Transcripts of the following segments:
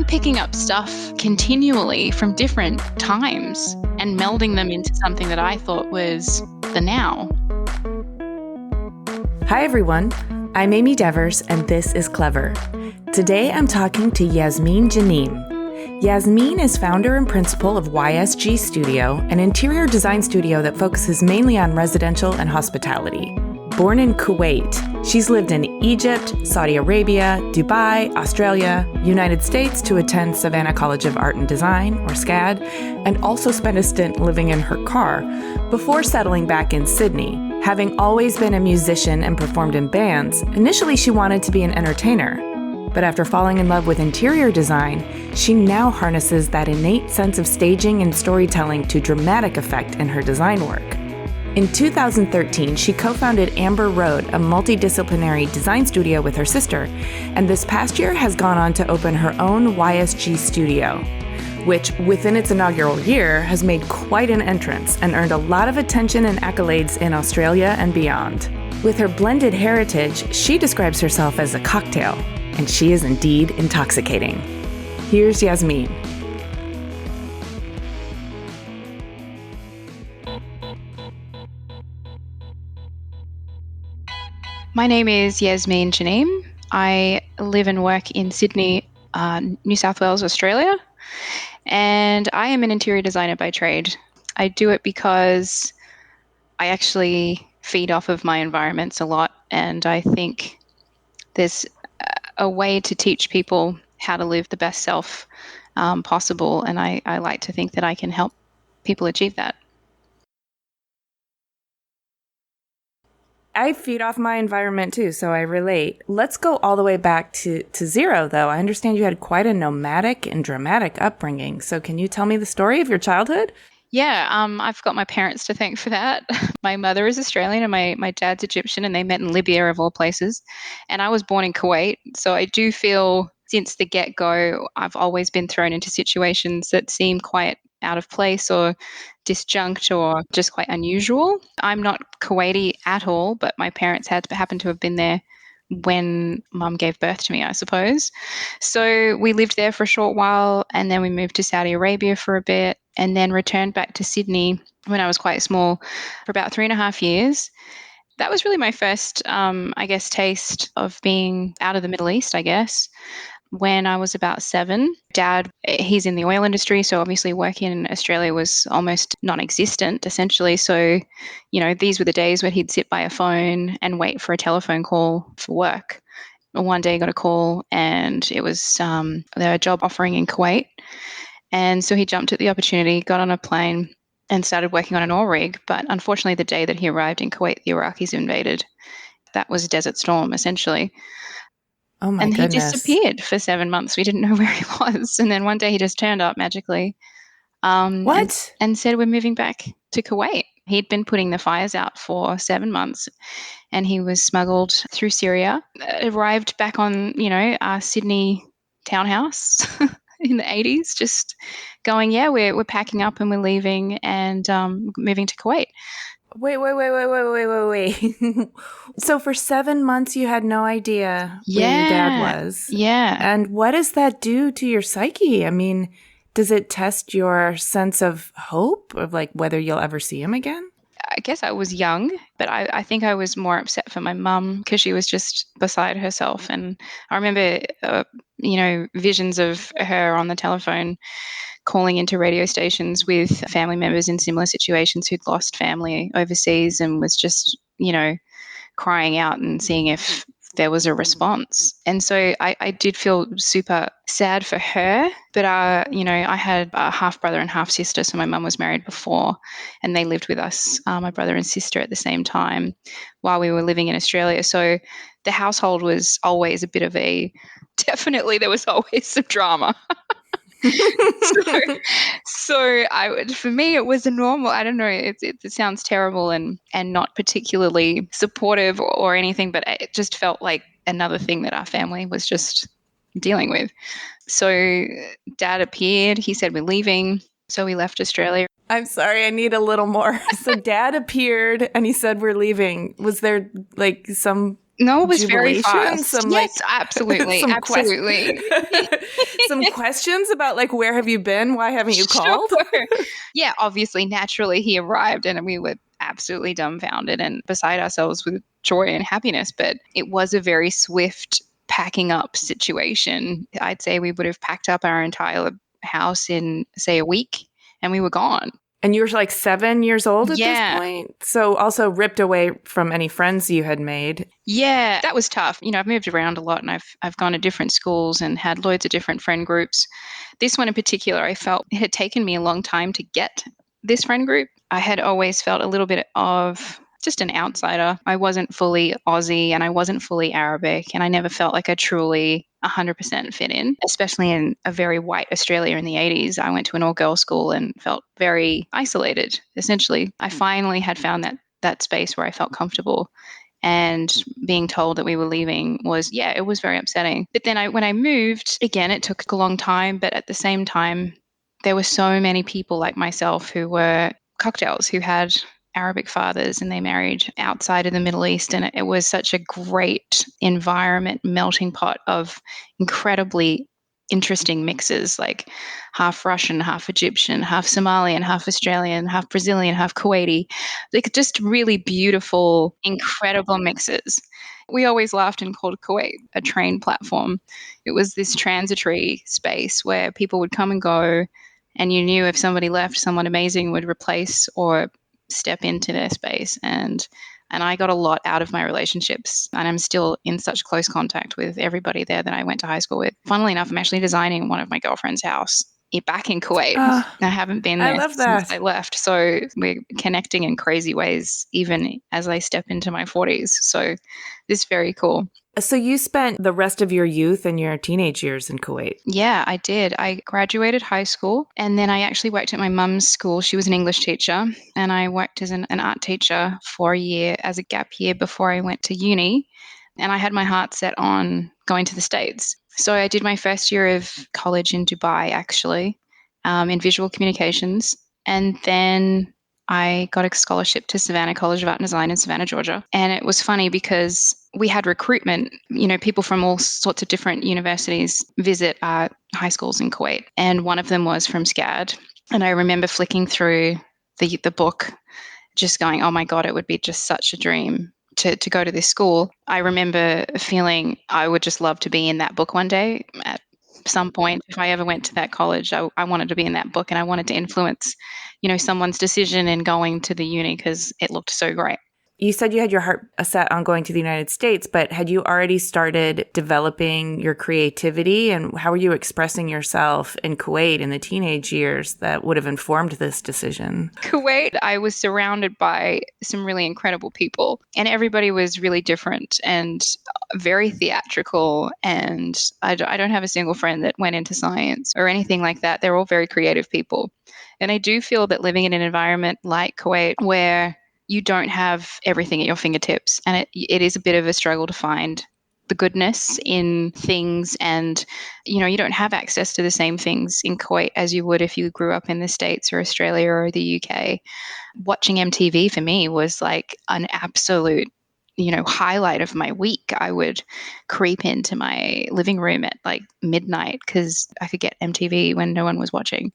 picking up stuff continually from different times and melding them into something that I thought was the now. Hi, everyone. I'm Amy Devers, and this is Clever. Today, I'm talking to Yasmine Ghoniem. Yasmine is founder and principal of YSG Studio, an interior design studio that focuses mainly on residential and hospitality. Born in Kuwait, she's lived in Egypt, Saudi Arabia, Dubai, Australia, United States to attend Savannah College of Art and Design, or SCAD, and also spent a stint living in her car before settling back in Sydney. Having always been a musician and performed in bands, initially she wanted to be an entertainer. But after falling in love with interior design, she now harnesses that innate sense of staging and storytelling to dramatic effect in her design work. In 2013, she co-founded Amber Road, a multidisciplinary design studio with her sister, and this past year has gone on to open her own YSG Studio, which, within its inaugural year, has made quite an entrance and earned a lot of attention and accolades in Australia and beyond. With her blended heritage, she describes herself as a cocktail, and she is indeed intoxicating. Here's Yasmine. My name is Yasmine Ghoniem. I live and work in Sydney, New South Wales, Australia, and I am an interior designer by trade. I do it because I actually feed off of my environments a lot, and I think there's a way to teach people how to live the best self possible, and I like to think that I can help people achieve that. I feed off my environment too, so I relate. Let's go all the way back to zero, though. I understand you had quite a nomadic and dramatic upbringing. So can you tell me the story of your childhood? Yeah, I've got my parents to thank for that. My mother is Australian and my dad's Egyptian, and they met in Libya, of all places. And I was born in Kuwait. So I do feel since the get-go, I've always been thrown into situations that seem quite out of place or disjunct or just quite unusual. I'm not Kuwaiti at all, but my parents happened to have been there when mum gave birth to me, I suppose. So we lived there for a short while, and then we moved to Saudi Arabia for a bit, and then returned back to Sydney when I was quite small for about 3.5 years. That was really my first, taste of being out of the Middle East, I guess. When I was about 7, Dad, he's in the oil industry, so obviously working in Australia was almost non-existent, essentially. So, these were the days when he'd sit by a phone and wait for a telephone call for work. One day I got a call, and it was their job offering in Kuwait. And so he jumped at the opportunity, got on a plane, and started working on an oil rig. But unfortunately, the day that he arrived in Kuwait, the Iraqis invaded. That was a desert storm, essentially. Oh my And goodness. he disappeared for 7 months. We didn't know where he was. And then one day he just turned up magically. What? And said, we're moving back to Kuwait. He'd been putting the fires out for 7 months, and he was smuggled through Syria, arrived back on, our Sydney townhouse in the 80s, just going, yeah, we're packing up and we're leaving and moving to Kuwait. Wait. So for 7 months, you had no idea where your dad was? Yeah. And what does that do to your psyche? I mean, does it test your sense of hope of whether you'll ever see him again? I guess I was young, but I think I was more upset for my mum because she was just beside herself. And I remember, visions of her on the telephone calling into radio stations with family members in similar situations who'd lost family overseas and was just, crying out and seeing if there was a response. And so I did feel super sad for her, but, I had a half brother and half sister. So my mum was married before, and they lived with us, my brother and sister, at the same time while we were living in Australia. So the household was always a bit of definitely there was always some drama. For me, it was a normal, I don't know, it sounds terrible and not particularly supportive or anything, but it just felt like another thing that our family was just dealing with. So Dad appeared, he said, we're leaving. So we left Australia. I'm sorry, I need a little more. So Dad appeared and he said, we're leaving. Was there some No, it was very jubilation, fast. some Yes, like absolutely, some absolutely. some questions about like where have you been? Why haven't you Sure. called? Yeah, obviously, naturally, he arrived and we were absolutely dumbfounded and beside ourselves with joy and happiness. But it was a very swift packing up situation. I'd say we would have packed up our entire house in, say, a week and we were gone. And you were like 7 years old at this Yeah. point? So also ripped away from any friends you had made. Yeah, that was tough. I've moved around a lot and I've gone to different schools and had loads of different friend groups. This one in particular, I felt it had taken me a long time to get this friend group. I had always felt a little bit of just an outsider. I wasn't fully Aussie and I wasn't fully Arabic, and I never felt like I truly 100% fit in, especially in a very white Australia in the 80s. I went to an all-girls school and felt very isolated, essentially. I finally had found that space where I felt comfortable, and being told that we were leaving was, yeah, it was very upsetting. But then when I moved, again, it took a long time, but at the same time, there were so many people like myself who were cocktails, who had Arabic fathers and they married outside of the Middle East. And it was such a great environment, melting pot of incredibly interesting mixes, like half Russian, half Egyptian, half Somalian, half Australian, half Brazilian, half Kuwaiti. Like just really beautiful, incredible mixes. We always laughed and called Kuwait a train platform. It was this transitory space where people would come and go, and you knew if somebody left, someone amazing would replace or step into their space. And I got a lot out of my relationships, and I'm still in such close contact with everybody there that I went to high school with. Funnily enough, I'm actually designing one of my girlfriend's house back in Kuwait. I haven't been I there love since that. I left. So we're connecting in crazy ways, even as I step into my 40s. So this is very cool. So you spent the rest of your youth and your teenage years in Kuwait. Yeah, I did. I graduated high school and then I actually worked at my mum's school. She was an English teacher, and I worked as an art teacher for a year as a gap year before I went to uni. And I had my heart set on going to the States. So I did my first year of college in Dubai, actually, in visual communications. And then I got a scholarship to Savannah College of Art and Design in Savannah, Georgia. And it was funny because we had recruitment, people from all sorts of different universities visit high schools in Kuwait. And one of them was from SCAD. And I remember flicking through the book, just going, oh my God, it would be just such a dream to go to this school. I remember feeling I would just love to be in that book one day at some point. If I ever went to that college, I wanted to be in that book, and I wanted to influence, someone's decision in going to the uni because it looked so great. You said you had your heart set on going to the United States, but had you already started developing your creativity? And how were you expressing yourself in Kuwait in the teenage years that would have informed this decision? Kuwait, I was surrounded by some really incredible people, and everybody was really different and very theatrical. And I don't have a single friend that went into science or anything like that. They're all very creative people. And I do feel that living in an environment like Kuwait, where you don't have everything at your fingertips, and it is a bit of a struggle to find the goodness in things, and you don't have access to the same things in Kuwait as you would if you grew up in the States or Australia or the UK. Watching MTV for me was like an absolute highlight of my week. I would creep into my living room at like midnight because I could get MTV when no one was watching.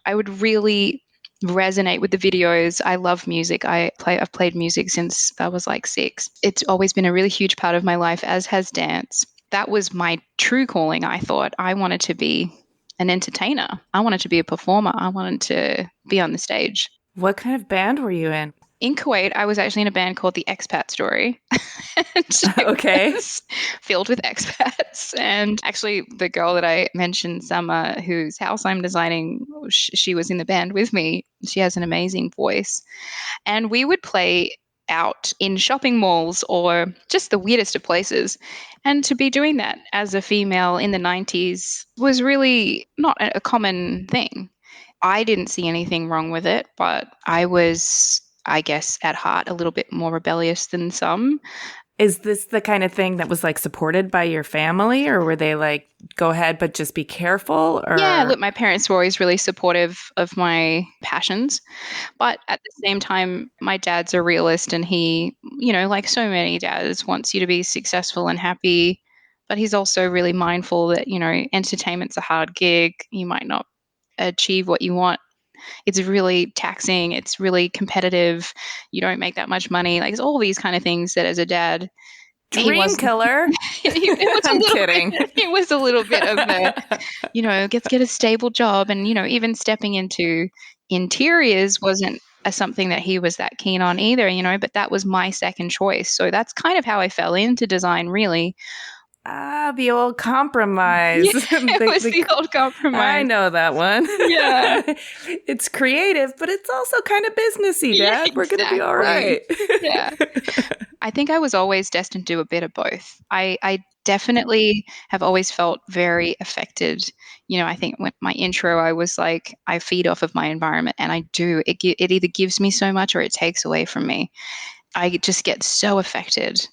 I would really resonate with the videos. I love music. I've played music since I was like 6. It's always been a really huge part of my life, as has dance. That was my true calling. I thought I wanted to be an entertainer. I wanted to be a performer. I wanted to be on the stage. What kind of band were you in? In Kuwait, I was actually in a band called the Expat Story. And it Okay. was filled with expats. And actually, the girl that I mentioned, Summer, whose house I'm designing, she was in the band with me. She has an amazing voice. And we would play out in shopping malls or just the weirdest of places. And to be doing that as a female in the 90s was really not a common thing. I didn't see anything wrong with it, but I was, I guess, at heart a little bit more rebellious than some. Is this the kind of thing that was like supported by your family, or were they like, go ahead, but just be careful? Yeah, Or look, my parents were always really supportive of my passions. But at the same time, my dad's a realist and he, like so many dads, wants you to be successful and happy. But he's also really mindful that, entertainment's a hard gig. You might not achieve what you want. It's really taxing. It's really competitive. You don't make that much money. Like, it's all these kind of things that as a dad, he dream wasn't. killer. It was a I'm little kidding. bit. It was a little bit of the, get a stable job, and even stepping into interiors wasn't something that he was that keen on either. But that was my second choice, so that's kind of how I fell into design, really. The old compromise. Yeah, it was the old I compromise. know that one. Yeah. It's creative, but it's also kind of businessy, Yeah, Dad. We're going to be all exactly. right. Yeah. I think I was always destined to do a bit of both. I definitely have always felt very affected. I think when my intro, I was like, I feed off of my environment, and I do. It either gives me so much or it takes away from me. I just get so affected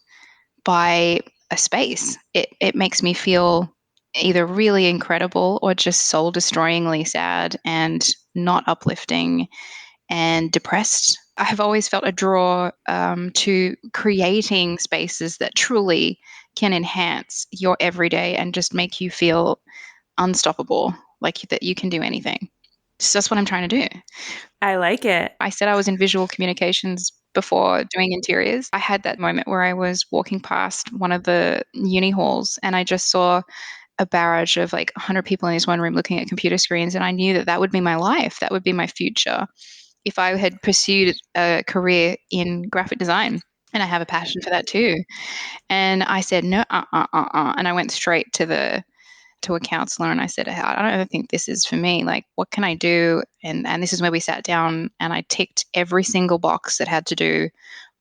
by a space. It makes me feel either really incredible or just soul destroyingly sad and not uplifting and depressed. I have always felt a draw to creating spaces that truly can enhance your everyday and just make you feel unstoppable, like that you can do anything. So that's what I'm trying to do. I like it. I said I was in visual communications before doing interiors. I had that moment where I was walking past one of the uni halls and I just saw a barrage of like 100 people in this one room looking at computer screens. And I knew that that would be my life. That would be my future if I had pursued a career in graphic design. And I have a passion for that too. And I said, no, And I went straight to a counselor and I said, I don't think this is for me. Like, what can I do? And this is where we sat down and I ticked every single box that had to do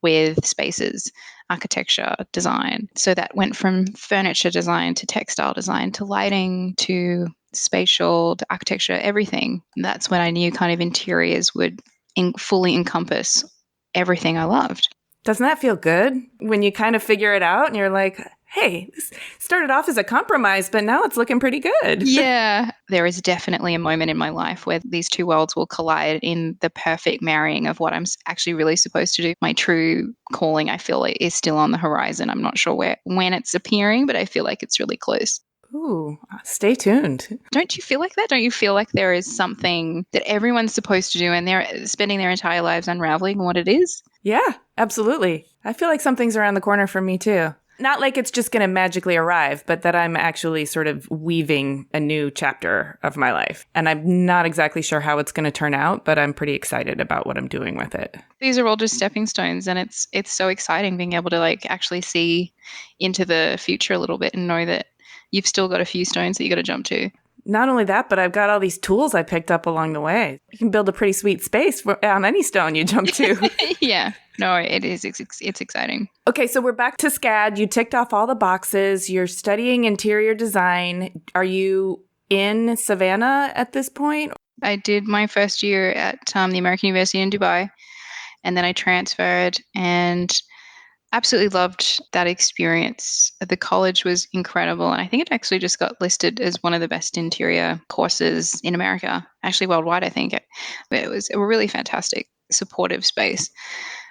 with spaces, architecture, design. So that went from furniture design to textile design to lighting to spatial to architecture, everything. And that's when I knew kind of interiors would fully encompass everything I loved. Doesn't that feel good when you kind of figure it out and you're like, hey, this started off as a compromise, but now it's looking pretty good. Yeah. There is definitely a moment in my life where these two worlds will collide in the perfect marrying of what I'm actually really supposed to do. My true calling, I feel like, is still on the horizon. I'm not sure when it's appearing, but I feel like it's really close. Ooh, stay tuned. Don't you feel like that? Don't you feel like there is something that everyone's supposed to do and they're spending their entire lives unraveling what it is? Yeah, absolutely. I feel like something's around the corner for me too. Not like it's just going to magically arrive, but that I'm actually sort of weaving a new chapter of my life. And I'm not exactly sure how it's going to turn out, but I'm pretty excited about what I'm doing with it. These are all just stepping stones, and it's so exciting being able to like actually see into the future a little bit and know that you've still got a few stones that you got to jump to. Not only that, but I've got all these tools I picked up along the way. You can build a pretty sweet space on any stone you jump to. Yeah, no, it is. It's exciting. Okay, so we're back to SCAD. You ticked off all the boxes. You're studying interior design. Are you in Savannah at this point? I did my first year at the American University in Dubai, and then I transferred and absolutely loved that experience. The college was incredible, and I think it actually just got listed as one of the best interior courses in America, actually worldwide, I think. It was a really fantastic, supportive space.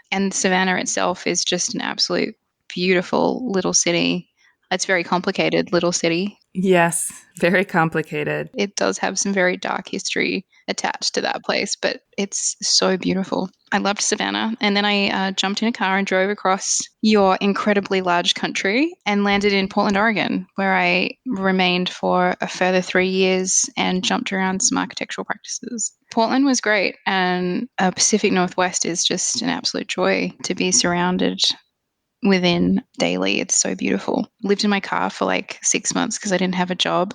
And Savannah itself is just an absolute beautiful little city. It's very complicated little city. Yes, very complicated. It does have some very dark history attached to that place, but it's so beautiful. I loved Savannah. And then I jumped in a car and drove across your incredibly large country and landed in Portland, Oregon, where I remained for a further 3 years and jumped around some architectural practices. Portland was great, and Pacific Northwest is just an absolute joy to be surrounded within daily. It's so beautiful. Lived in my car for like 6 months because I didn't have a job.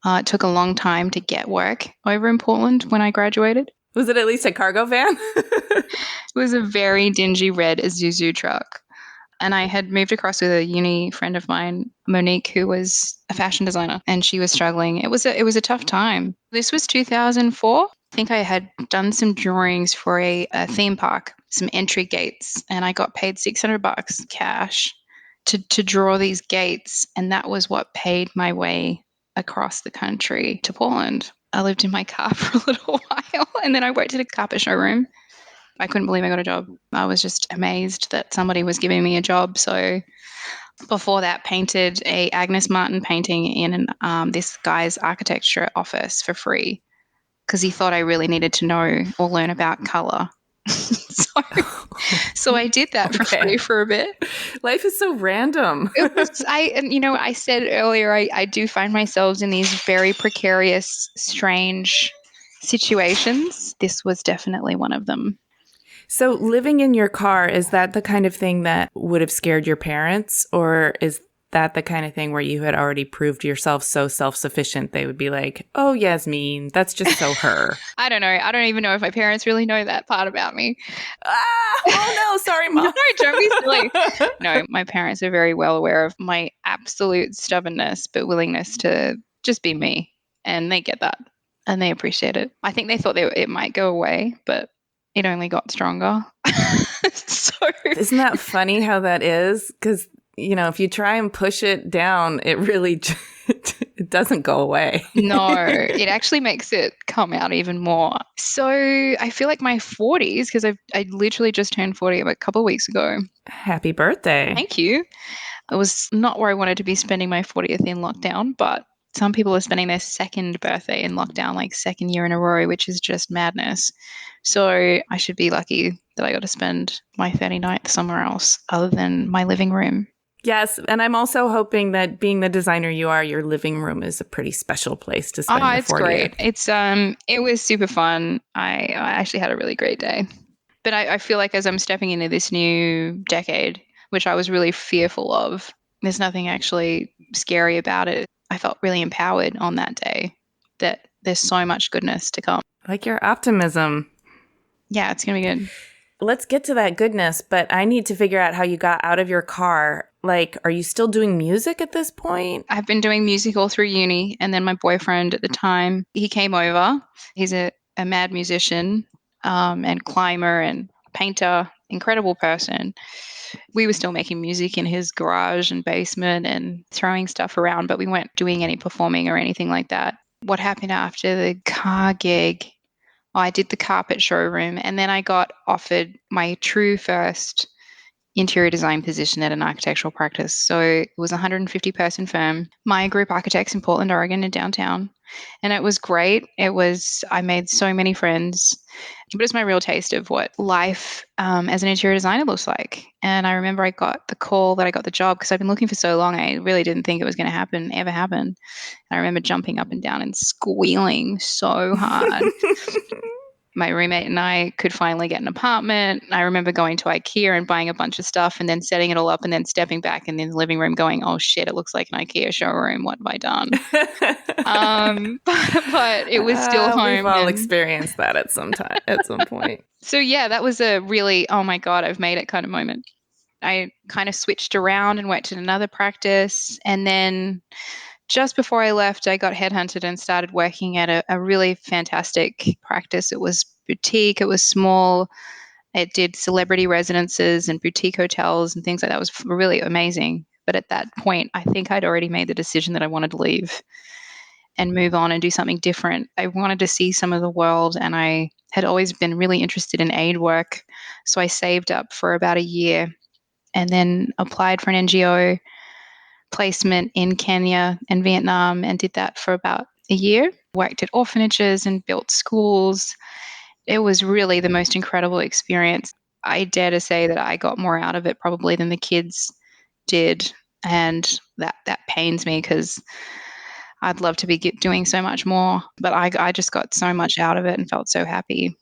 It took a long time to get work over in Portland when I graduated. Was it at least a cargo van? It was a very dingy red Isuzu truck. And I had moved across with a uni friend of mine, Monique, who was a fashion designer, and she was struggling. It was a tough time. This was 2004. I think I had done some drawings for a theme park, some entry gates, and I got paid $600 cash to draw these gates. And that was what paid my way across the country to Portland. I lived in my car for a little while, and then I worked at a carpet showroom. I couldn't believe I got a job. I was just amazed that somebody was giving me a job. So before that, painted a Agnes Martin painting in this guy's architecture office for free because he thought I really needed to know or learn about color. So I did that for free for a bit. Life is so random. I said earlier, I do find myself in these very precarious, strange situations. This was definitely one of them. So living in your car, is that the kind of thing that would have scared your parents? Or is that the kind of thing where you had already proved yourself so self-sufficient they would be like, oh, Yasmine, that's just so her? I don't know. I don't even know if my parents really know that part about me. Oh no, sorry, Mom. No, don't be silly. No, my parents are very well aware of my absolute stubbornness, but willingness to just be me. And they get that. And they appreciate it. I think they thought it might go away, but it only got stronger. So isn't that funny how that is? Because if you try and push it down, it really it doesn't go away. No, it actually makes it come out even more. So I feel like my 40s, because I literally just turned 40 a couple of weeks ago. Happy birthday. Thank you. It was not where I wanted to be spending my 40th in lockdown, but some people are spending their second birthday in lockdown, like second year in a row, which is just madness. So I should be lucky that I got to spend my 39th somewhere else other than my living room. Yes, and I'm also hoping that being the designer you are, your living room is a pretty special place to spend your 40th. It's great. It was super fun. I actually had a really great day. But I feel like as I'm stepping into this new decade, which I was really fearful of, there's nothing actually scary about it. I felt really empowered on that day that there's so much goodness to come. Like your optimism. Yeah, it's going to be good. Let's get to that goodness, but I need to figure out how you got out of your car. Like, are you still doing music at this point? I've been doing music all through uni, and then my boyfriend at the time, he came over. He's a mad musician and climber and painter, incredible person. We were still making music in his garage and basement and throwing stuff around, but we weren't doing any performing or anything like that. What happened after the car gig? I did the carpet showroom, and then I got offered my true first interior design position at an architectural practice. So it was a 150-person firm, my group architects in Portland, Oregon, in downtown. And it was great. I made so many friends, but it's my real taste of what life as an interior designer looks like. And I remember I got the call that I got the job because I've been looking for so long. I really didn't think it was going to ever happen. And I remember jumping up and down and squealing so hard. My roommate and I could finally get an apartment. I remember going to IKEA and buying a bunch of stuff and then setting it all up and then stepping back in the living room going, oh shit, it looks like an IKEA showroom. What have I done? But it was still home. We've all experienced that at some point. So yeah, that was a really, oh my God, I've made it kind of moment. I kind of switched around and went to another practice. And then just before I left, I got headhunted and started working at a really fantastic practice. It was boutique. It was small. It did celebrity residences and boutique hotels and things like that. It was really amazing. But at that point, I think I'd already made the decision that I wanted to leave and move on and do something different. I wanted to see some of the world, and I had always been really interested in aid work. So I saved up for about a year and then applied for an NGO placement in Kenya and Vietnam and did that for about a year. Worked at orphanages and built schools. It was really the most incredible experience. I dare to say that I got more out of it probably than the kids did. And that pains me because I'd love to be doing so much more. But I just got so much out of it and felt so happy.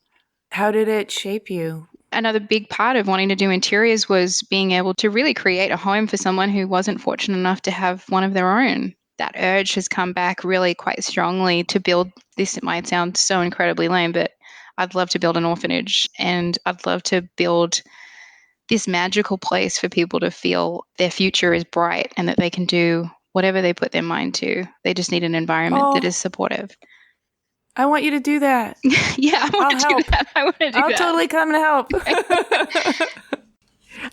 How did it shape you? Another big part of wanting to do interiors was being able to really create a home for someone who wasn't fortunate enough to have one of their own. That urge has come back really quite strongly to build this. It might sound so incredibly lame, but I'd love to build an orphanage, and I'd love to build this magical place for people to feel their future is bright and that they can do whatever they put their mind to. They just need an environment that is supportive. I want you to do that. Yeah, I want to do that. I'll totally come and help.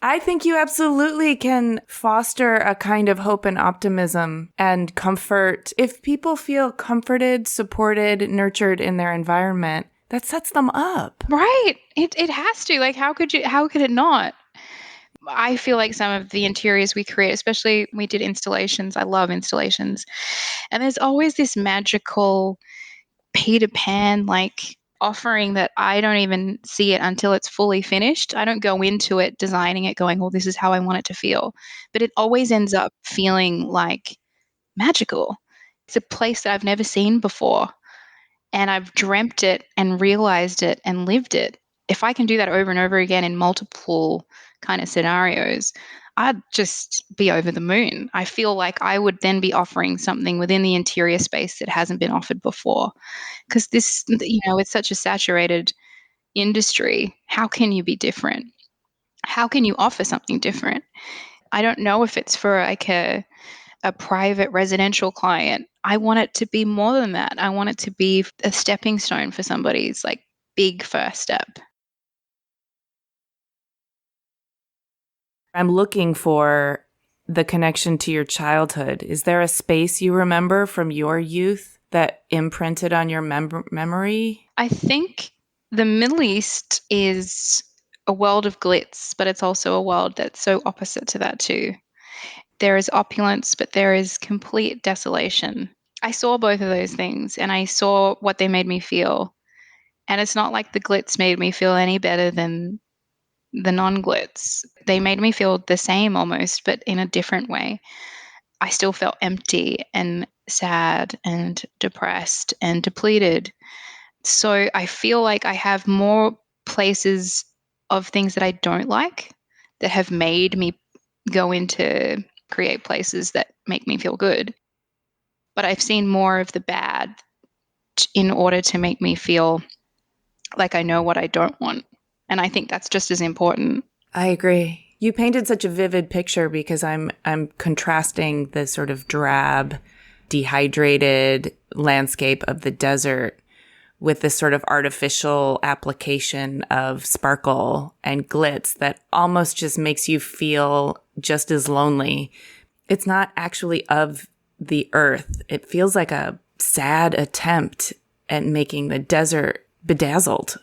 I think you absolutely can foster a kind of hope and optimism and comfort. If people feel comforted, supported, nurtured in their environment, that sets them up. Right. It has to. Like, how could it not? I feel like some of the interiors we create, especially we did installations. I love installations. And there's always this magical Peter Pan like offering that I don't even see it until it's fully finished. I don't go into it designing it going, well, this is how I want it to feel. But it always ends up feeling like magical. It's a place that I've never seen before. And I've dreamt it and realized it and lived it. If I can do that over and over again in multiple kind of scenarios, I'd just be over the moon. I feel like I would then be offering something within the interior space that hasn't been offered before. Because this, it's such a saturated industry. How can you be different? How can you offer something different? I don't know if it's for like a private residential client. I want it to be more than that. I want it to be a stepping stone for somebody's like big first step. I'm looking for the connection to your childhood. Is there a space you remember from your youth that imprinted on your memory? I think the Middle East is a world of glitz, but it's also a world that's so opposite to that too. There is opulence, but there is complete desolation. I saw both of those things and I saw what they made me feel. And it's not like the glitz made me feel any better than the non-glitz. They made me feel the same almost, but in a different way. I still felt empty and sad and depressed and depleted. So I feel like I have more places of things that I don't like that have made me go into create places that make me feel good. But I've seen more of the bad in order to make me feel like I know what I don't want. And I think that's just as important. I agree. You painted such a vivid picture because I'm contrasting the sort of drab, dehydrated landscape of the desert with this sort of artificial application of sparkle and glitz that almost just makes you feel just as lonely. It's not actually of the earth. It feels like a sad attempt at making the desert bedazzled.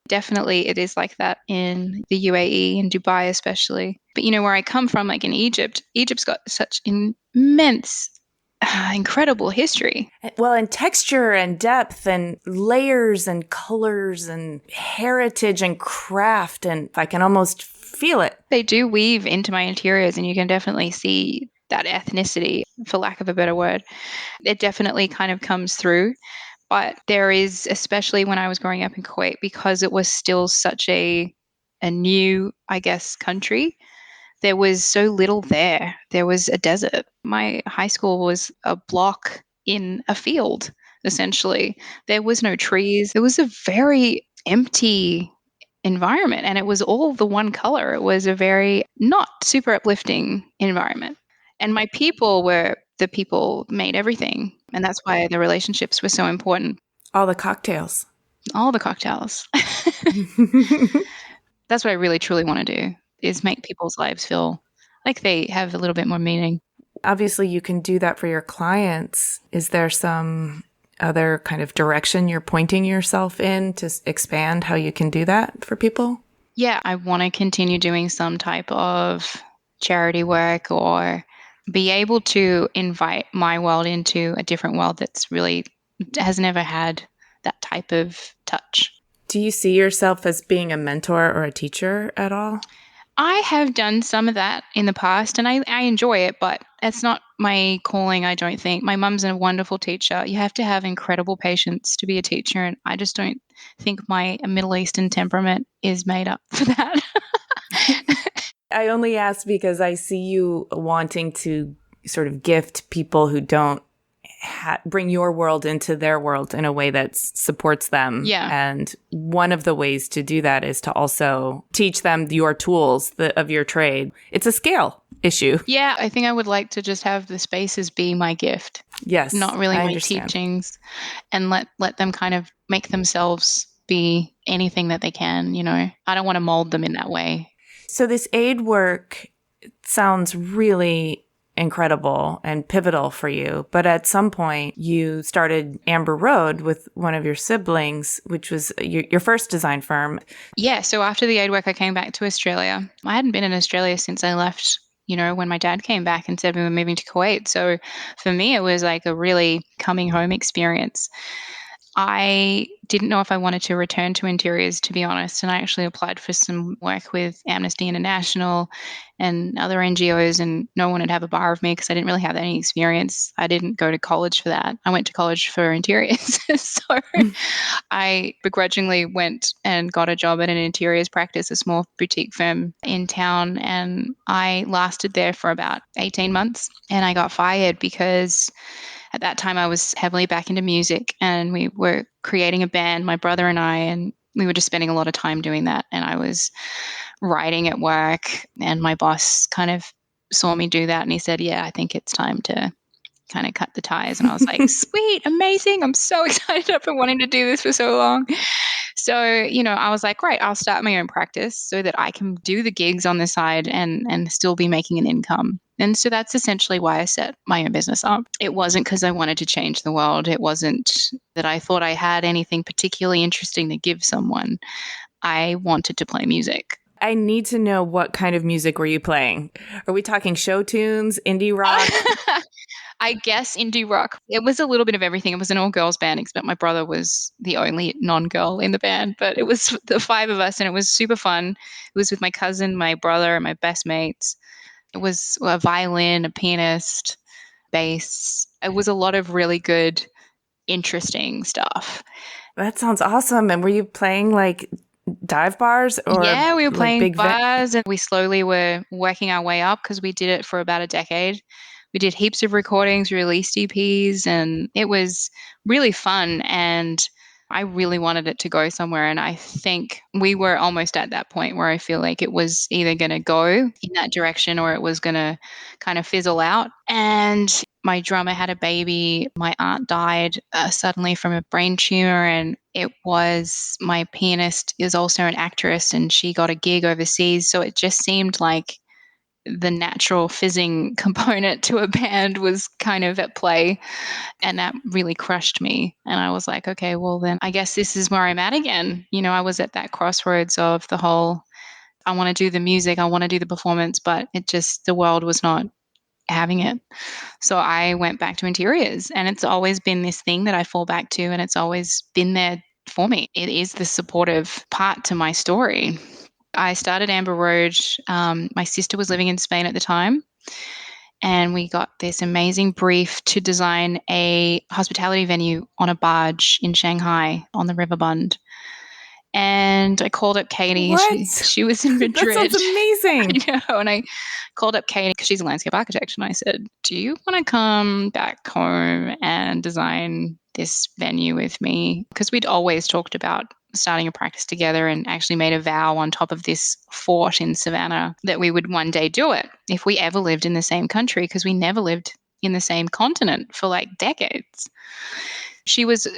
Definitely it is like that in the UAE, in Dubai especially. But where I come from, like in Egypt, Egypt's got such immense, incredible history. Well, and texture and depth and layers and colors and heritage and craft, and I can almost feel it. They do weave into my interiors, and you can definitely see that ethnicity, for lack of a better word. It definitely kind of comes through. But there is, especially when I was growing up in Kuwait, because it was still such a new, I guess, country, there was so little there. There was a desert. My high school was a block in a field, essentially. There was no trees. It was a very empty environment, and it was all the one color. It was a very not super uplifting environment. And my people were the people made everything. And that's why the relationships were so important. All the cocktails. All the cocktails. That's what I really truly want to do, is make people's lives feel like they have a little bit more meaning. Obviously, you can do that for your clients. Is there some other kind of direction you're pointing yourself in to expand how you can do that for people? Yeah, I want to continue doing some type of charity work or be able to invite my world into a different world that's really has never had that type of touch. Do you see yourself as being a mentor or a teacher at all? I have done some of that in the past and I enjoy it, but it's not my calling, I don't think. My mum's a wonderful teacher. You have to have incredible patience to be a teacher, and I just don't think my Middle Eastern temperament is made up for that. I only ask because I see you wanting to sort of gift people who don't bring your world into their world in a way that supports them. Yeah. And one of the ways to do that is to also teach them your tools of your trade. It's a scale issue. Yeah, I think I would like to just have the spaces be my gift. Yes. Not really I my understand. teachings, and let them kind of make themselves be anything that they can, I don't want to mold them in that way. So this aid work sounds really incredible and pivotal for you. But at some point, you started Amber Road with one of your siblings, which was your first design firm. Yeah, so after the aid work, I came back to Australia. I hadn't been in Australia since I left, when my dad came back and said we were moving to Kuwait. So for me, it was like a really coming home experience. I didn't know if I wanted to return to interiors, to be honest. And I actually applied for some work with Amnesty International and other NGOs, and no one would have a bar of me because I didn't really have any experience. I didn't go to college for that. I went to college for interiors. So I begrudgingly went and got a job at an interiors practice, a small boutique firm in town. And I lasted there for about 18 months and I got fired because at that time I was heavily back into music and we were creating a band, my brother and I, and we were just spending a lot of time doing that. And I was writing at work and my boss kind of saw me do that and he said, yeah, I think it's time to kind of cut the ties. And I was like, sweet, amazing. I'm so excited. I've been wanting to do this for so long. So, I was like, great, I'll start my own practice so that I can do the gigs on the side and still be making an income. And so that's essentially why I set my own business up. It wasn't because I wanted to change the world. It wasn't that I thought I had anything particularly interesting to give someone. I wanted to play music. I need to know, what kind of music were you playing? Are we talking show tunes, indie rock? I guess indie rock. It was a little bit of everything. It was an all-girls band, except my brother was the only non-girl in the band. But it was the five of us, and it was super fun. It was with my cousin, my brother, and my best mates. It was a violin, a pianist, bass. It was a lot of really good, interesting stuff. That sounds awesome. And were you playing like dive bars or Yeah, we were like playing big bars and we slowly were working our way up because we did it for about a decade. We did heaps of recordings, released EPs, and it was really fun. And I really wanted it to go somewhere. And I think we were almost at that point where I feel like it was either going to go in that direction or it was going to kind of fizzle out. And my drummer had a baby. My aunt died suddenly from a brain tumor. And it was my pianist is also an actress and she got a gig overseas. So it just seemed like the natural fizzing component to a band was kind of at play. And that really crushed me. And I was like, okay, well, then I guess this is where I'm at again. I was at that crossroads of the whole, I want to do the music, I want to do the performance, but the world was not having it. So I went back to interiors and it's always been this thing that I fall back to and it's always been there for me. It is the supportive part to my story. I started Amber Road. My sister was living in Spain at the time. And we got this amazing brief to design a hospitality venue on a barge in Shanghai on the River Bund. And I called up Katie. What? She was in Madrid. That sounds amazing. And I called up Katie because she's a landscape architect. And I said, do you want to come back home and design this venue with me? Because we'd always talked about starting a practice together and actually made a vow on top of this fort in Savannah that we would one day do it if we ever lived in the same country, because we never lived in the same continent for like decades. She was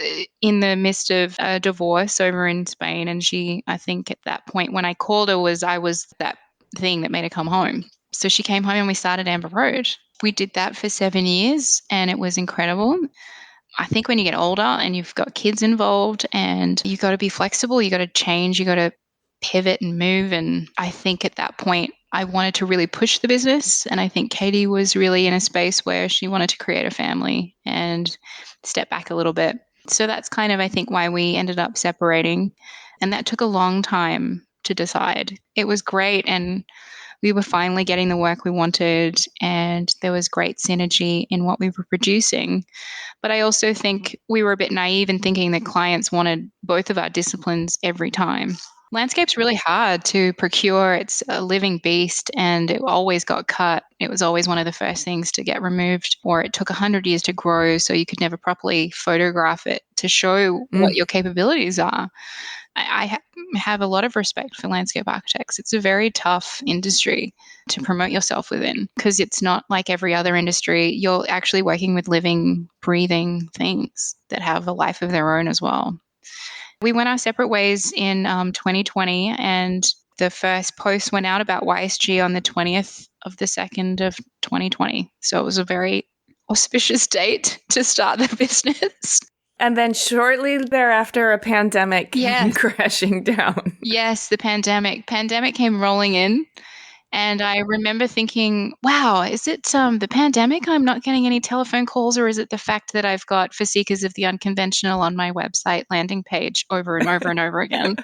in the midst of a divorce over in Spain. And I think at that point when I called her I was that thing that made her come home. So she came home and we started Amber Road. We did that for 7 years and it was incredible. I think when you get older and you've got kids involved and you've got to be flexible, you got to change, you got to pivot and move. And I think at that point, I wanted to really push the business. And I think Katie was really in a space where she wanted to create a family and step back a little bit. So that's kind of, I think, why we ended up separating. And that took a long time to decide. It was great. And we were finally getting the work we wanted. And there was great synergy in what we were producing. But I also think we were a bit naive in thinking that clients wanted both of our disciplines every time. Landscape's really hard to procure. It's a living beast and it always got cut. It was always one of the first things to get removed, or it took 100 years to grow, so you could never properly photograph it to show what your capabilities are. I have a lot of respect for landscape architects. It's a very tough industry to promote yourself within because it's not like every other industry. You're actually working with living, breathing things that have a life of their own as well. We went our separate ways in 2020 and The first post went out about YSG on the 20th of the 2nd of 2020. So it was a very auspicious date to start the business. And then shortly thereafter, a pandemic came crashing down. Yes, the pandemic came rolling in. And I remember thinking, wow, is it the pandemic? I'm not getting any telephone calls, or is it the fact that I've got For Seekers of the Unconventional on my website landing page over and over and over again?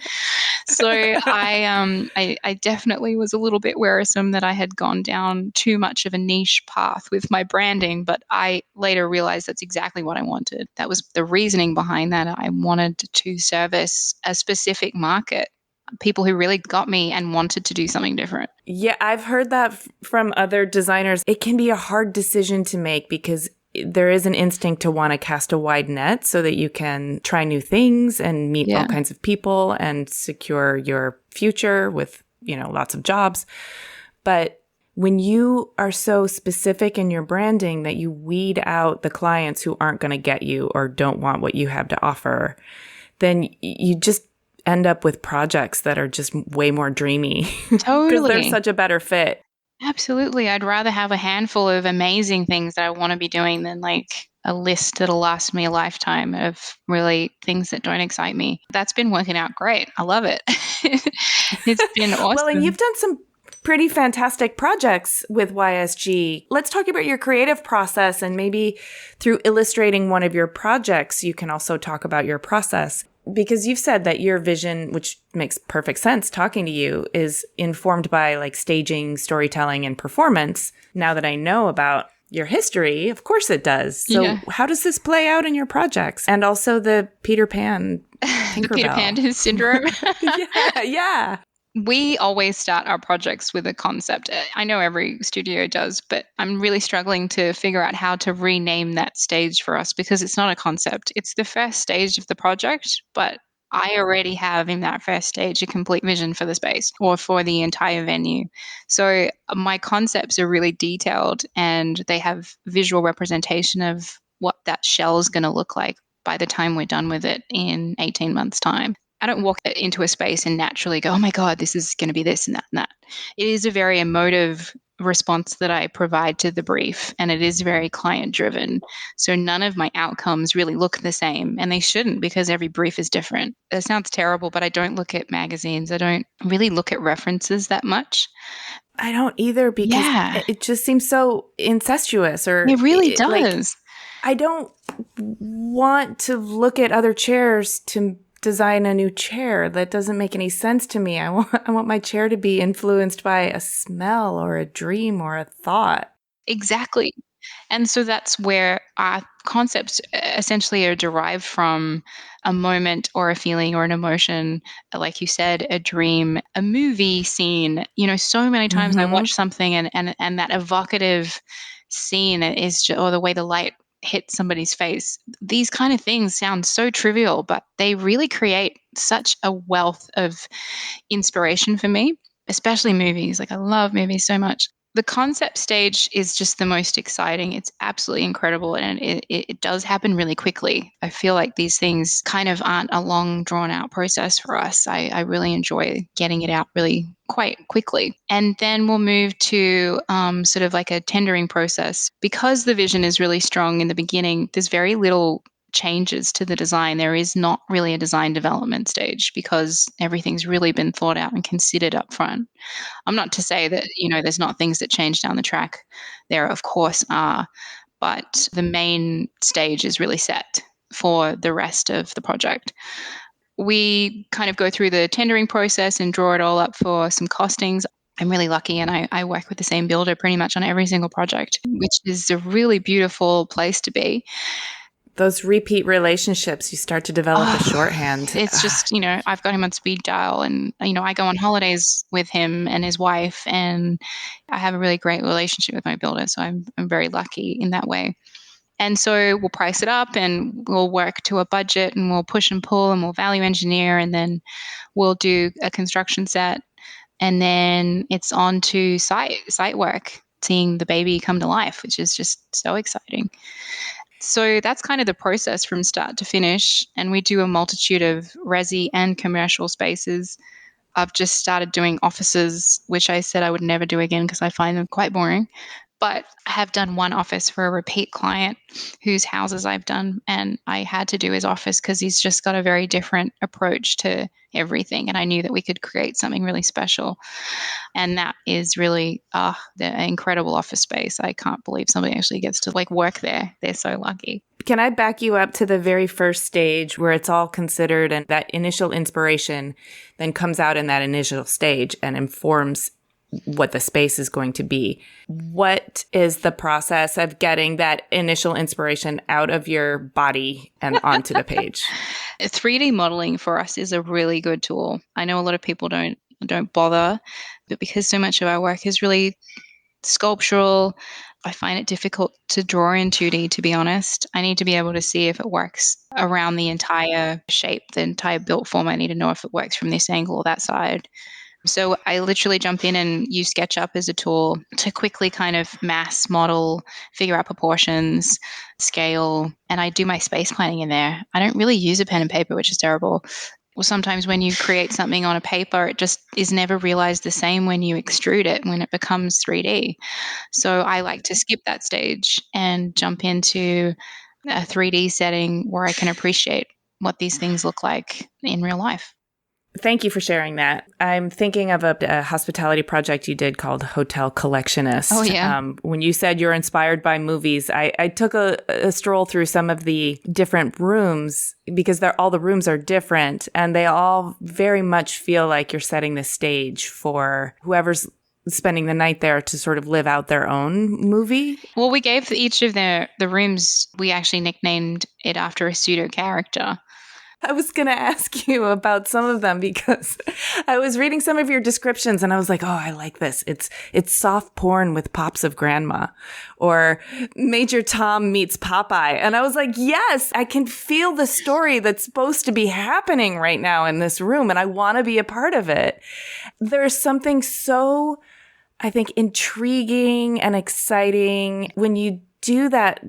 So I definitely was a little bit wearisome that I had gone down too much of a niche path with my branding, but I later realized that's exactly what I wanted. That was the reasoning behind that. I wanted to service a specific market, people who really got me and wanted to do something different. Yeah, I've heard that from other designers. It can be a hard decision to make because there is an instinct to want to cast a wide net so that you can try new things and meet all kinds of people and secure your future with, lots of jobs. But when you are so specific in your branding that you weed out the clients who aren't going to get you or don't want what you have to offer, then you just end up with projects that are just way more dreamy. Totally. Because they're such a better fit. Absolutely. I'd rather have a handful of amazing things that I want to be doing than like a list that'll last me a lifetime of really things that don't excite me. That's been working out great. I love it. It's been awesome. Well, and you've done some pretty fantastic projects with YSG. Let's talk about your creative process, and maybe through illustrating one of your projects, you can also talk about your process. Because you've said that your vision, which makes perfect sense talking to you, is informed by like staging, storytelling, and performance. Now that I know about your history, of course it does. So how does this play out in your projects? And also the Peter Pan Tinkerbell. The Peter Pan syndrome. Yeah. We always start our projects with a concept. I know every studio does, but I'm really struggling to figure out how to rename that stage for us because it's not a concept. It's the first stage of the project, but I already have in that first stage a complete vision for the space or for the entire venue. So my concepts are really detailed and they have visual representation of what that shell is going to look like by the time we're done with it in 18 months' time. I don't walk into a space and naturally go, oh my God, this is going to be this and that and that. It is a very emotive response that I provide to the brief, and it is very client driven. So none of my outcomes really look the same, and they shouldn't because every brief is different. It sounds terrible, but I don't look at magazines. I don't really look at references that much. I don't either because it just seems so incestuous. Or it really does. Like, I don't want to look at other chairs to design a new chair. That doesn't make any sense to me. I want my chair to be influenced by a smell or a dream or a thought. Exactly. And so that's where our concepts essentially are derived from a moment or a feeling or an emotion, like you said, a dream, a movie scene. So many times I watch something and that evocative scene is just, or the way the light hit somebody's face. These kind of things sound so trivial, but they really create such a wealth of inspiration for me, especially movies. Like I love movies so much. The concept stage is just the most exciting. It's absolutely incredible. And it does happen really quickly. I feel like these things kind of aren't a long drawn out process for us. I really enjoy getting it out really quite quickly. And then we'll move to sort of like a tendering process. Because the vision is really strong in the beginning, there's very little changes to the design. There is not really a design development stage because everything's really been thought out and considered up front. I'm not to say that, there's not things that change down the track. There, of course, are, but the main stage is really set for the rest of the project. We kind of go through the tendering process and draw it all up for some costings. I'm really lucky and I work with the same builder pretty much on every single project, which is a really beautiful place to be. Those repeat relationships, you start to develop a shorthand. It's just, I've got him on speed dial and, I go on holidays with him and his wife and I have a really great relationship with my builder. So I'm very lucky in that way. And so we'll price it up and we'll work to a budget and we'll push and pull and we'll value engineer and then we'll do a construction set and then it's on to site work, seeing the baby come to life, which is just so exciting. So that's kind of the process from start to finish. And we do a multitude of resi and commercial spaces. I've just started doing offices, which I said I would never do again because I find them quite boring. But I have done one office for a repeat client whose houses I've done, and I had to do his office because he's just got a very different approach to everything. And I knew that we could create something really special. And that is really the incredible office space. I can't believe somebody actually gets to like work there. They're so lucky. Can I back you up to the very first stage where it's all considered and that initial inspiration then comes out in that initial stage and informs what the space is going to be? What is the process of getting that initial inspiration out of your body and onto the page? 3D modeling for us is a really good tool. I know a lot of people don't bother, but because so much of our work is really sculptural, I find it difficult to draw in 2D, to be honest. I need to be able to see if it works around the entire shape, the entire built form. I need to know if it works from this angle or that side. So I literally jump in and use SketchUp as a tool to quickly kind of mass model, figure out proportions, scale, and I do my space planning in there. I don't really use a pen and paper, which is terrible. Well, sometimes when you create something on a paper, it just is never realized the same when you extrude it, when it becomes 3D. So I like to skip that stage and jump into a 3D setting where I can appreciate what these things look like in real life. Thank you for sharing that. I'm thinking of a hospitality project you did called Hotel Collectionist. Oh, yeah. When you said you're inspired by movies, I took a stroll through some of the different rooms because all the rooms are different and they all very much feel like you're setting the stage for whoever's spending the night there to sort of live out their own movie. Well, we gave each of the rooms, we actually nicknamed it after a pseudo character. I was going to ask you about some of them because I was reading some of your descriptions and I was like, oh, I like this. It's soft porn with pops of grandma, or Major Tom meets Popeye. And I was like, yes, I can feel the story that's supposed to be happening right now in this room. And I want to be a part of it. There's something so, I think, intriguing and exciting when you do that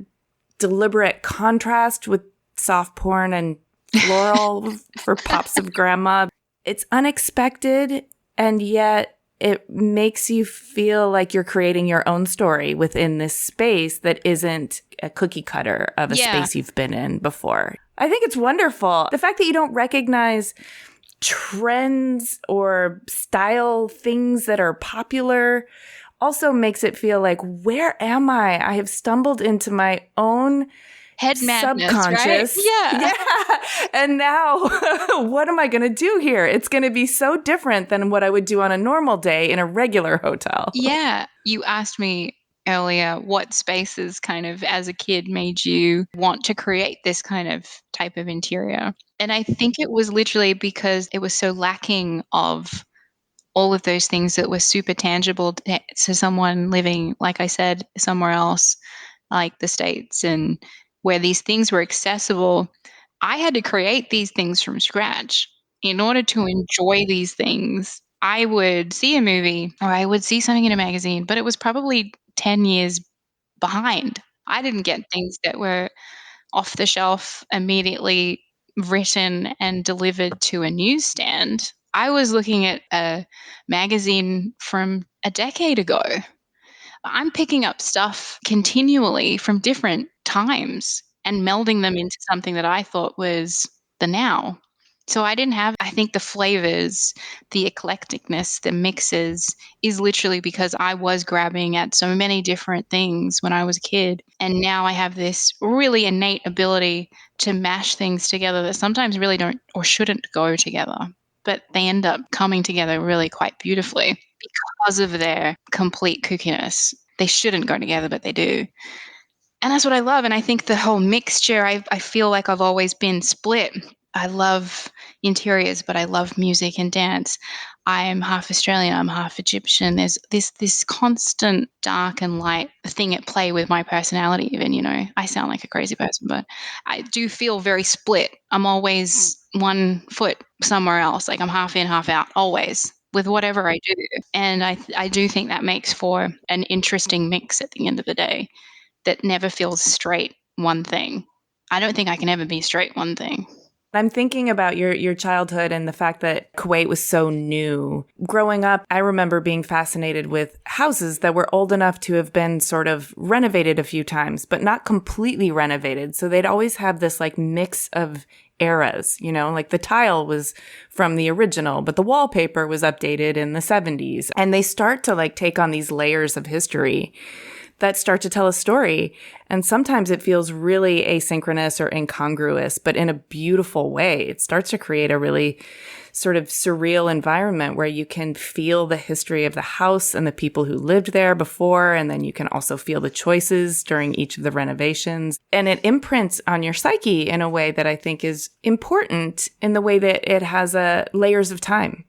deliberate contrast with soft porn and floral for pops of grandma. It's unexpected, and yet it makes you feel like you're creating your own story within this space that isn't a cookie cutter of a space you've been in before. I think it's wonderful. The fact that you don't recognize trends or style things that are popular also makes it feel like, where am I? I have stumbled into my own head madness, subconscious. Right? Yeah. And now what am I going to do here? It's going to be so different than what I would do on a normal day in a regular hotel. Yeah. You asked me earlier what spaces kind of as a kid made you want to create this kind of type of interior. And I think it was literally because it was so lacking of all of those things that were super tangible to someone living, like I said, somewhere else, like the States, and where these things were accessible. I had to create these things from scratch in order to enjoy these things. I would see a movie or I would see something in a magazine, but it was probably 10 years behind. I didn't get things that were off the shelf immediately written and delivered to a newsstand. I was looking at a magazine from a decade ago. I'm picking up stuff continually from different times and melding them into something that I thought was the now. So I didn't have, I think the flavors, the eclecticness, the mixes is literally because I was grabbing at so many different things when I was a kid. And now I have this really innate ability to mash things together that sometimes really don't or shouldn't go together, but they end up coming together really quite beautifully because of their complete kookiness. They shouldn't go together, but they do. And that's what I love. And I think the whole mixture, I feel like I've always been split. I love interiors, but I love music and dance. I am half Australian, I'm half Egyptian. There's this constant dark and light thing at play with my personality even, you know. I sound like a crazy person, but I do feel very split. I'm always one foot somewhere else. Like I'm half in, half out, always, with whatever I do. And I do think that makes for an interesting mix at the end of the day that never feels straight one thing. I don't think I can ever be straight one thing. I'm thinking about your childhood and the fact that Kuwait was so new. Growing up, I remember being fascinated with houses that were old enough to have been sort of renovated a few times, but not completely renovated. So they'd always have this like mix of eras, like the tile was from the original, but the wallpaper was updated in the 70s. And they start to like take on these layers of history that start to tell a story. And sometimes it feels really asynchronous or incongruous, but in a beautiful way. It starts to create a really sort of surreal environment where you can feel the history of the house and the people who lived there before. And then you can also feel the choices during each of the renovations. And it imprints on your psyche in a way that I think is important in the way that it has layers of time.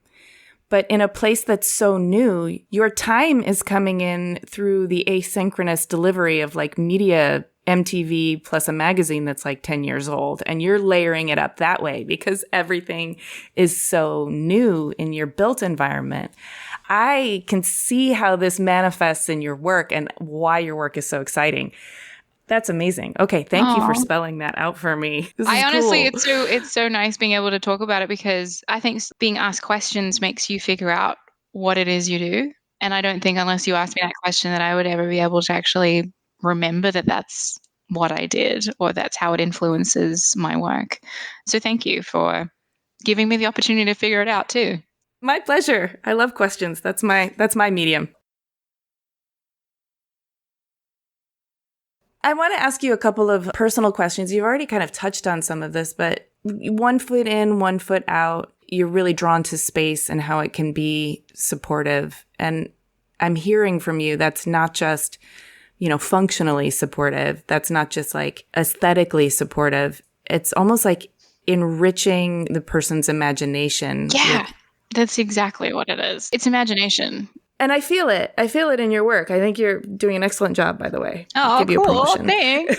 But in a place that's so new, your time is coming in through the asynchronous delivery of like media, MTV plus a magazine that's like 10 years old. And you're layering it up that way because everything is so new in your built environment. I can see how this manifests in your work and why your work is so exciting. That's amazing. Okay, thank you for spelling that out for me. This is honestly, cool. it's so nice being able to talk about it because I think being asked questions makes you figure out what it is you do. And I don't think unless you ask me that question that I would ever be able to actually remember that that's what I did or that's how it influences my work. So thank you for giving me the opportunity to figure it out too. My pleasure. I love questions. That's my medium. I want to ask you a couple of personal questions. You've already kind of touched on some of this, but 1 foot in, 1 foot out, you're really drawn to space and how it can be supportive. And I'm hearing from you that's not just, functionally supportive. That's not just like aesthetically supportive. It's almost like enriching the person's imagination. Yeah, that's exactly what it is. It's imagination. And I feel it. I feel it in your work. I think you're doing an excellent job, by the way. Oh, Give you a cool. promotion. Thanks.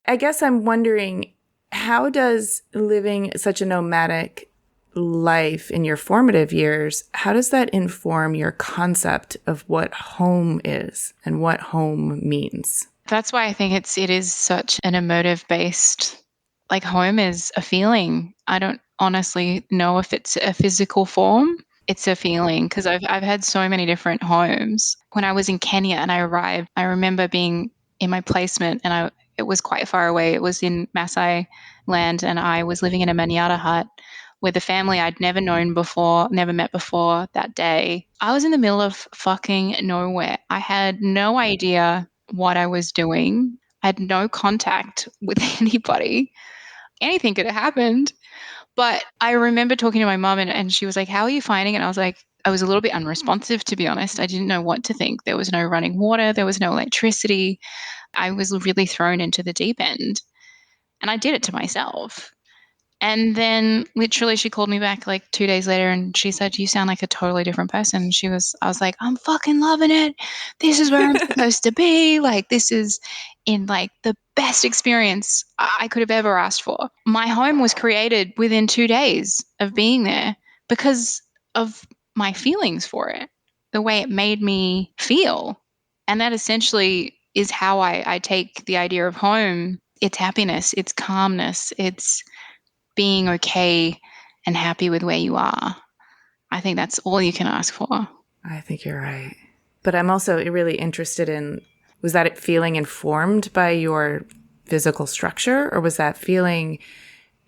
I guess I'm wondering, how does living such a nomadic life in your formative years, how does that inform your concept of what home is and what home means? That's why I think it is such an emotive based, like home is a feeling. I don't honestly know if it's a physical form. It's a feeling because I've had so many different homes. When I was in Kenya and I arrived, I remember being in my placement and it was quite far away. It was in Maasai land and I was living in a manyatta hut with a family I'd never known before, never met before that day. I was in the middle of fucking nowhere. I had no idea what I was doing. I had no contact with anybody. Anything could have happened. But I remember talking to my mom and she was like, "How are you finding it?" And I was like, I was a little bit unresponsive, to be honest. I didn't know what to think. There was no running water. There was no electricity. I was really thrown into the deep end. And I did it to myself. And then literally she called me back like 2 days later and she said, "You sound like a totally different person." I was like, "I'm fucking loving it. This is where I'm supposed to be. Like, this is in like the best experience I could have ever asked for." My home was created within 2 days of being there because of my feelings for it, the way it made me feel. And that essentially is how I take the idea of home. It's happiness, it's calmness, it's being okay and happy with where you are. I think that's all you can ask for. I think you're right. But I'm also really interested in, was that feeling informed by your physical structure, or was that feeling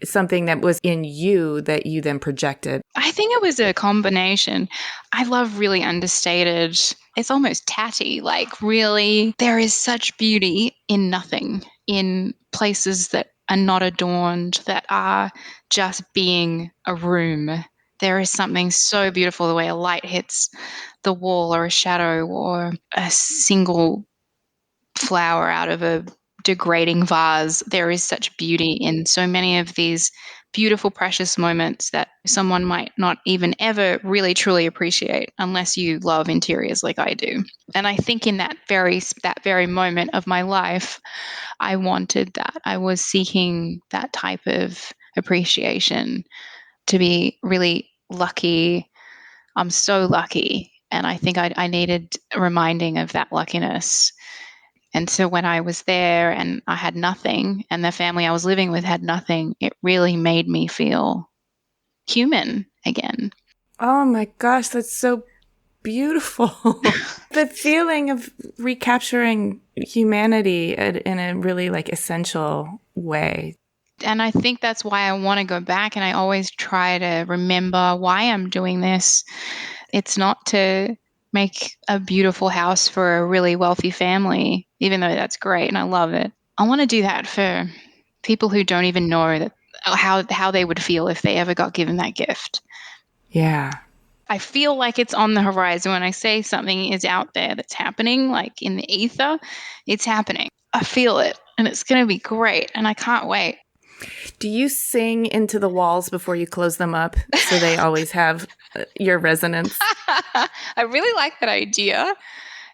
something that was in you that you then projected? I think it was a combination. I love really understated, it's almost tatty, like really, there is such beauty in nothing, in places that are not adorned, that are just being a room. There is something so beautiful the way a light hits the wall or a shadow or a single flower out of a degrading vase. There is such beauty in so many of these beautiful, precious moments that someone might not even ever really truly appreciate unless you love interiors like I do. And I think in that very moment of my life, I wanted that. I was seeking that type of appreciation, to be really lucky. I'm so lucky. And I think I needed a reminding of that luckiness. And so when I was there and I had nothing, and the family I was living with had nothing, it really made me feel human again. Oh my gosh, that's so beautiful. The feeling of recapturing humanity in a really like essential way. And I think that's why I want to go back, and I always try to remember why I'm doing this. It's not to make a beautiful house for a really wealthy family, even though that's great and I love it. I want to do that for people who don't even know that how they would feel if they ever got given that gift. Yeah. I feel like it's on the horizon when I say something is out there that's happening, like in the ether, it's happening. I feel it and it's going to be great and I can't wait. Do you sing into the walls before you close them up so they always have your resonance? I really like that idea.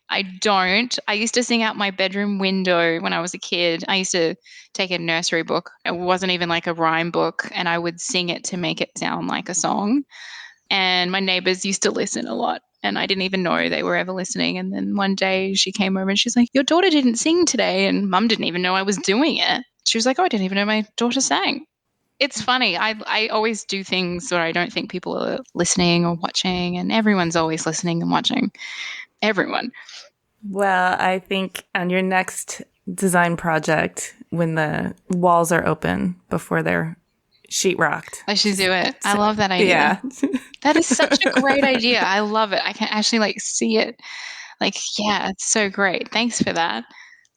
I don't. I used to sing out my bedroom window when I was a kid. I used to take a nursery book. It wasn't even like a rhyme book, and I would sing it to make it sound like a song. And my neighbors used to listen a lot, and I didn't even know they were ever listening. And then one day she came over and she's like, "Your daughter didn't sing today," and Mum didn't even know I was doing it. She was like, "Oh, I didn't even know my daughter sang." It's funny. I always do things where I don't think people are listening or watching, and everyone's always listening and watching. Everyone. Well, I think on your next design project, when the walls are open before they're sheetrocked. I should do it. I love that idea. Yeah. That is such a great idea. I love it. I can actually like see it. Like, yeah, it's so great. Thanks for that.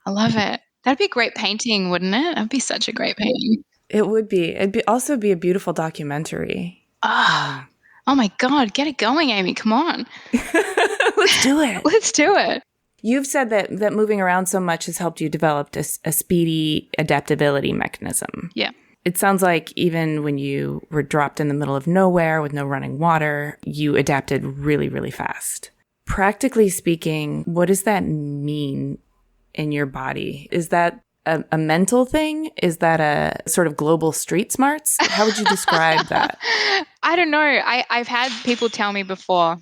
I love it. That'd be a great painting, wouldn't it? That'd be such a great painting. It would be. Also be a beautiful documentary. Oh, oh my God. Get it going, Amy. Come on. Let's do it. Let's do it. You've said that moving around so much has helped you develop a speedy adaptability mechanism. Yeah. It sounds like even when you were dropped in the middle of nowhere with no running water, you adapted really, really fast. Practically speaking, what does that mean in your body? Is that a mental thing? Is that a sort of global street smarts? How would you describe that? I don't know. I've had people tell me before,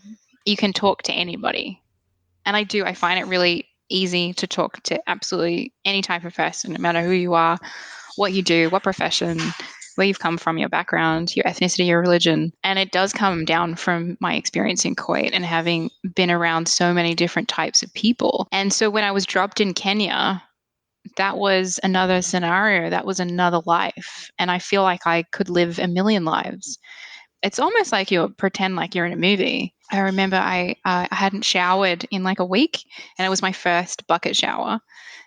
you can talk to anybody. And I do. I find it really easy to talk to absolutely any type of person, no matter who you are, what you do, what profession, where you've come from, your background, your ethnicity, your religion. And it does come down from my experience in Kuwait and having been around so many different types of people. And so when I was dropped in Kenya, that was another scenario. That was another life. And I feel like I could live a million lives. It's almost like you pretend like you're in a movie. I remember I hadn't showered in like a week, and it was my first bucket shower.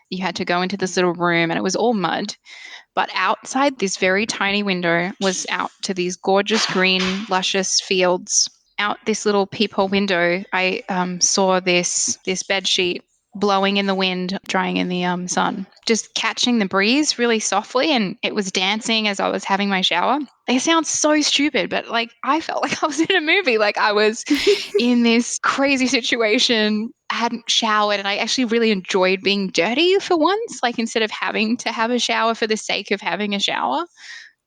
You had to go into this little room, and it was all mud. But outside this very tiny window was out to these gorgeous green, luscious fields. Out this little peephole window, I saw this bed sheet blowing in the wind, drying in the sun, just catching the breeze really softly, and it was dancing as I was having my shower. It sounds so stupid, but like I felt like I was in a movie, like I was in this crazy situation. I hadn't showered, and I actually really enjoyed being dirty for once. Like instead of having to have a shower for the sake of having a shower,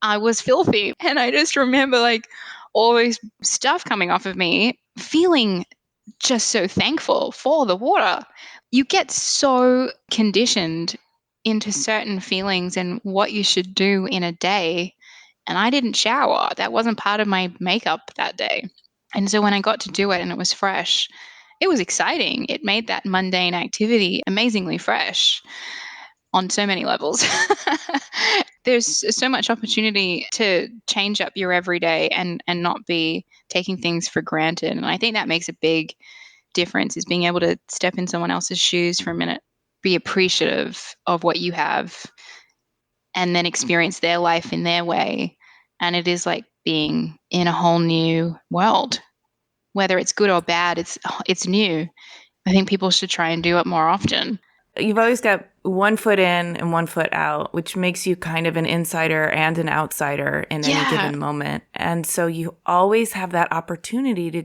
I was filthy. And I just remember like all this stuff coming off of me, feeling just so thankful for the water. You get so conditioned into certain feelings and what you should do in a day. And I didn't shower. That wasn't part of my makeup that day. And so when I got to do it and it was fresh, it was exciting. It made that mundane activity amazingly fresh on so many levels. There's so much opportunity to change up your everyday and not be taking things for granted. And I think that makes a big difference, is being able to step in someone else's shoes for a minute, be appreciative of what you have, and then experience their life in their way. And it is like being in a whole new world. Whether it's good or bad, it's new. I think people should try and do it more often. You've always got one foot in and one foot out, which makes you kind of an insider and an outsider in any given moment. And so you always have that opportunity to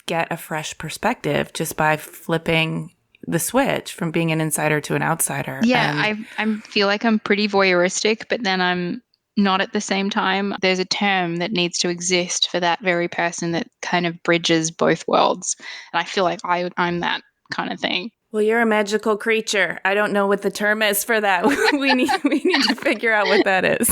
get a fresh perspective just by flipping the switch from being an insider to an outsider. Yeah, I feel like I'm pretty voyeuristic, but then I'm not at the same time. There's a term that needs to exist for that very person that kind of bridges both worlds. And I feel like I'm that kind of thing. Well, you're a magical creature. I don't know what the term is for that. We need to figure out what that is.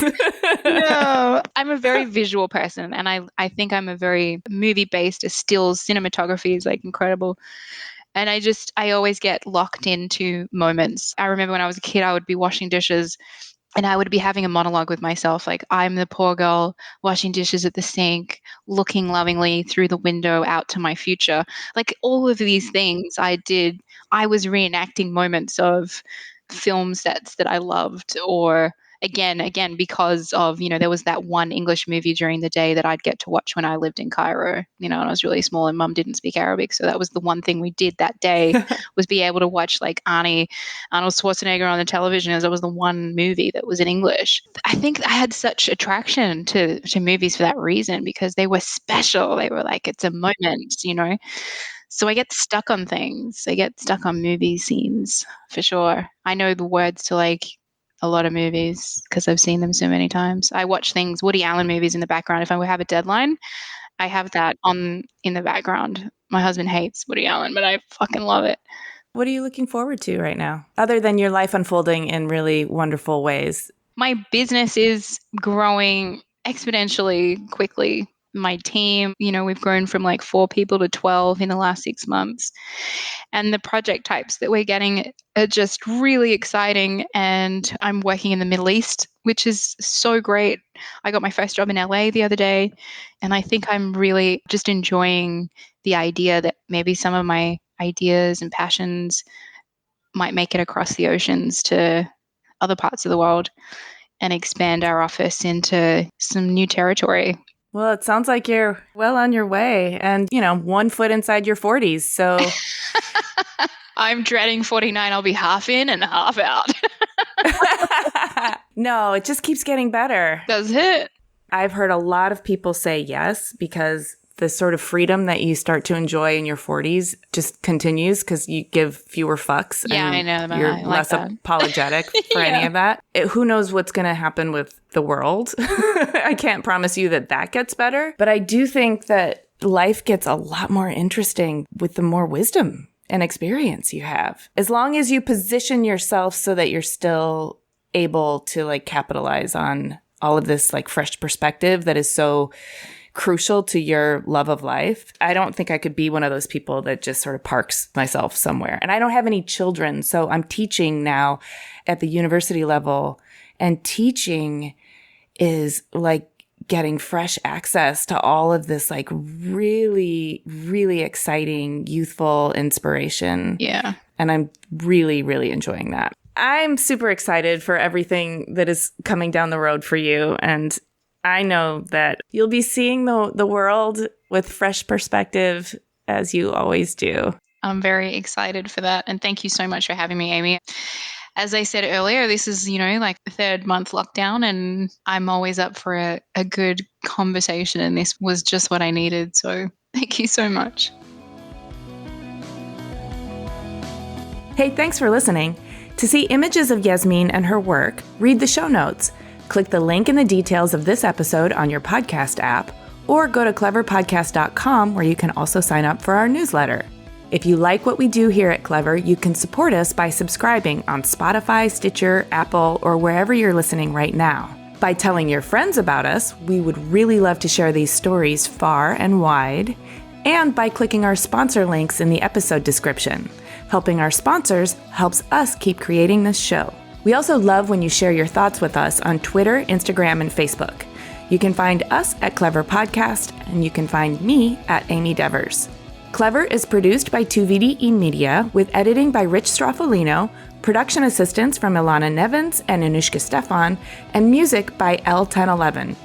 No, I'm a very visual person, and I think I'm a very movie-based. Stills cinematography is like incredible. And I always get locked into moments. I remember when I was a kid, I would be washing dishes and I would be having a monologue with myself, like, I'm the poor girl washing dishes at the sink, looking lovingly through the window out to my future. Like, all of these things I did, I was reenacting moments of film sets that I loved, or again, because of, there was that one English movie during the day that I'd get to watch when I lived in Cairo, and I was really small and mum didn't speak Arabic. So that was the one thing we did that day was be able to watch like Arnold Schwarzenegger on the television, as it was the one movie that was in English. I think I had such attraction to movies for that reason, because they were special. They were like, it's a moment. So I get stuck on things. I get stuck on movie scenes for sure. I know the words to like a lot of movies because I've seen them so many times. I watch Woody Allen movies in the background. If I have a deadline, I have that on in the background. My husband hates Woody Allen, but I fucking love it. What are you looking forward to right now, other than your life unfolding in really wonderful ways? My business is growing exponentially quickly. My team, we've grown from like 4 people to 12 in the last 6 months. And the project types that we're getting are just really exciting. And I'm working in the Middle East, which is so great. I got my first job in LA the other day. And I think I'm really just enjoying the idea that maybe some of my ideas and passions might make it across the oceans to other parts of the world and expand our office into some new territory. Well, it sounds like you're well on your way and, 1 foot inside your 40s. So I'm dreading 49. I'll be half in and half out. No, it just keeps getting better. Does it? I've heard a lot of people say yes, because the sort of freedom that you start to enjoy in your 40s just continues because you give fewer fucks. Yeah, and I know. You're I like less that. apologetic for any of that. Who knows what's going to happen with the world? I can't promise you that gets better. But I do think that life gets a lot more interesting with the more wisdom and experience you have. As long as you position yourself so that you're still able to like capitalize on all of this like fresh perspective that is so crucial to your love of life. I don't think I could be one of those people that just sort of parks myself somewhere. And I don't have any children, so I'm teaching now at the university level, and teaching is like getting fresh access to all of this like really, really exciting youthful inspiration. Yeah. And I'm really, really enjoying that. I'm super excited for everything that is coming down the road for you. And I know that you'll be seeing the world with fresh perspective, as you always do. I'm very excited for that. And thank you so much for having me, Amy. As I said earlier, this is, like the 3rd month lockdown, and I'm always up for a good conversation. And this was just what I needed. So thank you so much. Hey, thanks for listening. To see images of Yasmine and her work, read the show notes. Click the link in the details of this episode on your podcast app, or go to cleverpodcast.com, where you can also sign up for our newsletter. If you like what we do here at Clever, you can support us by subscribing on Spotify, Stitcher, Apple, or wherever you're listening right now. By telling your friends about us, we would really love to share these stories far and wide, and by clicking our sponsor links in the episode description. Helping our sponsors helps us keep creating this show. We also love when you share your thoughts with us on Twitter, Instagram, and Facebook. You can find us at Clever Podcast, and you can find me at Amy Devers. Clever is produced by 2VDE Media, with editing by Rich Straffolino, production assistance from Ilana Nevins and Anushka Stefan, and music by L1011.